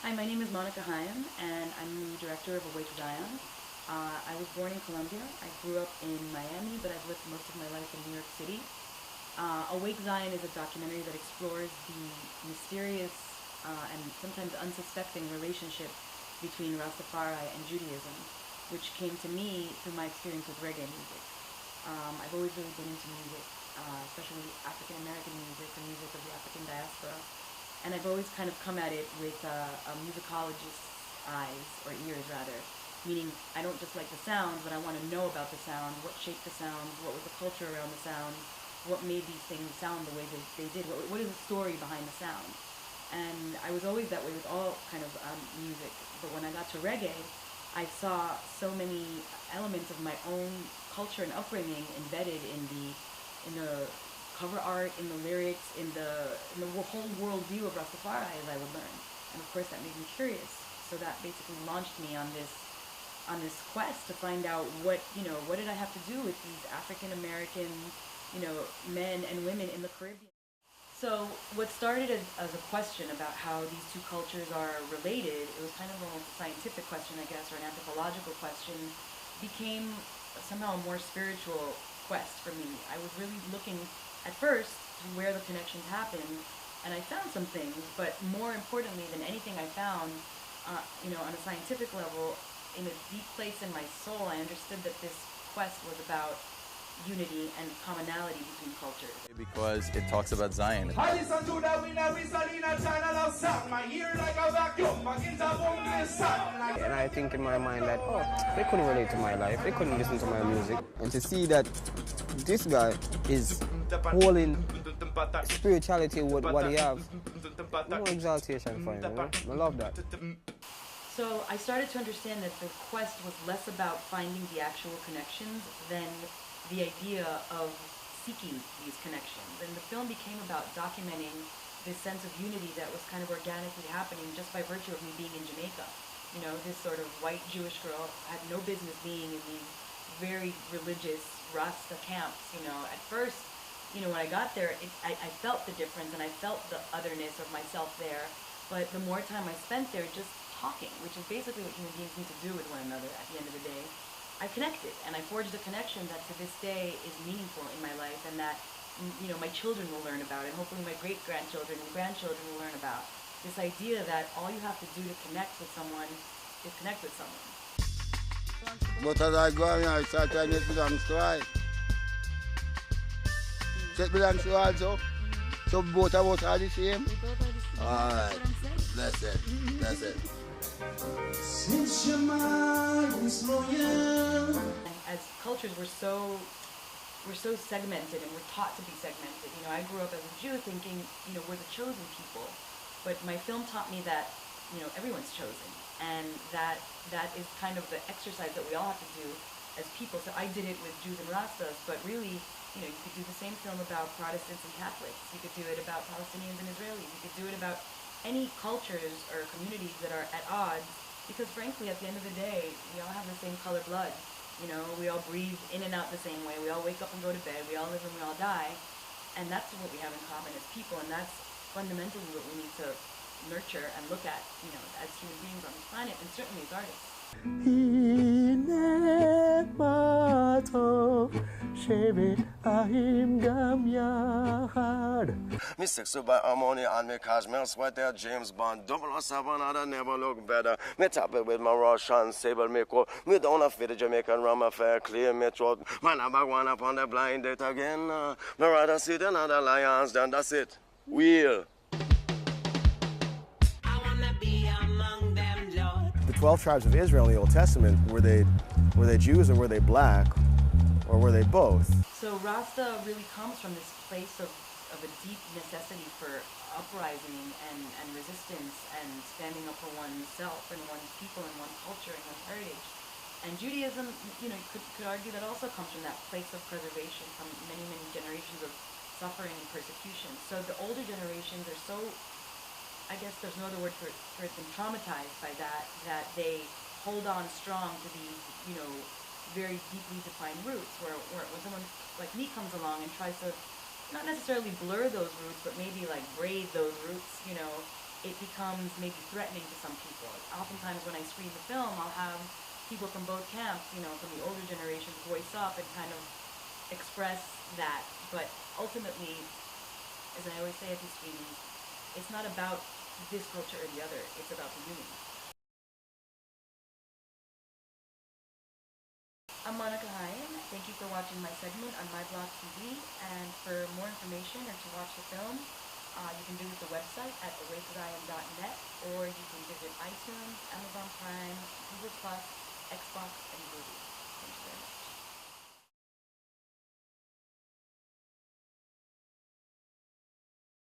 Hi, my name is Hiam, and I'm the director of Awake Zion. I was born in Colombia. I grew up in Miami, but I've lived most of my life in New York City. Awake Zion is a documentary that explores the mysterious and sometimes unsuspecting relationship between Rastafari and Judaism, which came to me through my experience with reggae music. I've always really been into music, especially African American music and music of the African diaspora. And I've always kind of come at it with a musicologist's eyes, or ears rather. Meaning, I don't just like the sounds, but I want to know about the sound, what shaped the sounds, what was the culture around the sound, what made these things sound the way they did, what is the story behind the sound. And I was always that way with all kind of music. But when I got to reggae, I saw so many elements of my own culture and upbringing embedded in the cover art, in the lyrics, in the whole worldview of Rastafari as I would learn. And of course that made me curious. So that basically launched me on this quest to find out what did I have to do with these African American, men and women in the Caribbean. So what started as a question about how these two cultures are related, it was kind of almost a scientific question, I guess, or an anthropological question, became somehow a more spiritual quest for me. I was really looking at first to where the connections happened, and I found some things, but more importantly than anything I found, on a scientific level, in a deep place in my soul, I understood that this quest was about unity and commonality between cultures. Because it talks about Zion. And I think in my mind that, they couldn't relate to my life, they couldn't listen to my music. And to see that this guy is holding spirituality with what he has, no exaltation for him, I love that. So I started to understand that the quest was less about finding the actual connections than the idea of seeking these connections. And the film became about documenting this sense of unity that was kind of organically happening just by virtue of me being in Jamaica. This sort of white Jewish girl had no business being in these very religious Rasta camps. At first, when I got there, I felt the difference and I felt the otherness of myself there. But the more time I spent there just talking, which is basically what human beings need to do with one another at the end of the day, I connected, and I forged a connection that to this day is meaningful in my life, and that my children will learn about, and hopefully my great-grandchildren and grandchildren will learn about. This idea that all you have to do to connect with someone is connect with someone. But as I go on, I start trying to belongs to I. So it belongs to you also? So both of us are the same? Alright, that's it, that's it. Since your mind is loyal. As cultures, we're so segmented, and we're taught to be segmented. I grew up as a Jew thinking, we're the chosen people. But my film taught me that, everyone's chosen. And that is kind of the exercise that we all have to do as people. So I did it with Jews and Rastas, but really, you could do the same film about Protestants and Catholics. You could do it about Palestinians and Israelis. You could do it about any cultures or communities that are at odds, because frankly, at the end of the day, we all have the same color blood. We all breathe in and out the same way. We all wake up and go to bed. We all live and we all die. And that's what we have in common as people, and that's fundamentally what we need to nurture and look at, as human beings on this planet, and certainly as artists. Mr. Super Harmony and me Cashmere Sweater, James Bond, 007, I never look better. Me tap it with my Russian sable makeup. Me don't have the Jamaican rum affair, clear me throat. Man, I'm back one up on the blind date again. Me rather see another lions than that's it. Wheel. The 12 tribes of Israel in the Old Testament, were they Jews or were they black, or were they both? So Rasta really comes from this place of a deep necessity for uprising and resistance and standing up for oneself and one's people and one's culture and one's heritage. And Judaism, you could argue that also comes from that place of preservation from many, many generations of suffering and persecution. So the older generations are so, I guess there's no other word for it than traumatized by that they hold on strong to these, very deeply defined roots, where when someone like me comes along and tries to not necessarily blur those roots, but maybe like braid those roots, it becomes maybe threatening to some people. Oftentimes when I screen the film, I'll have people from both camps, you know, from the older generation voice up and kind of express that. But ultimately, as I always say at these screenings, it's not about this culture or the other, it's about the human. I'm Monica Hiam. Thank you for watching my segment on MyBlock TV, and for more information or to watch the film, you can visit the website at awaytozion.net, or you can visit iTunes, Amazon Prime, Google+, Xbox, and Vudu.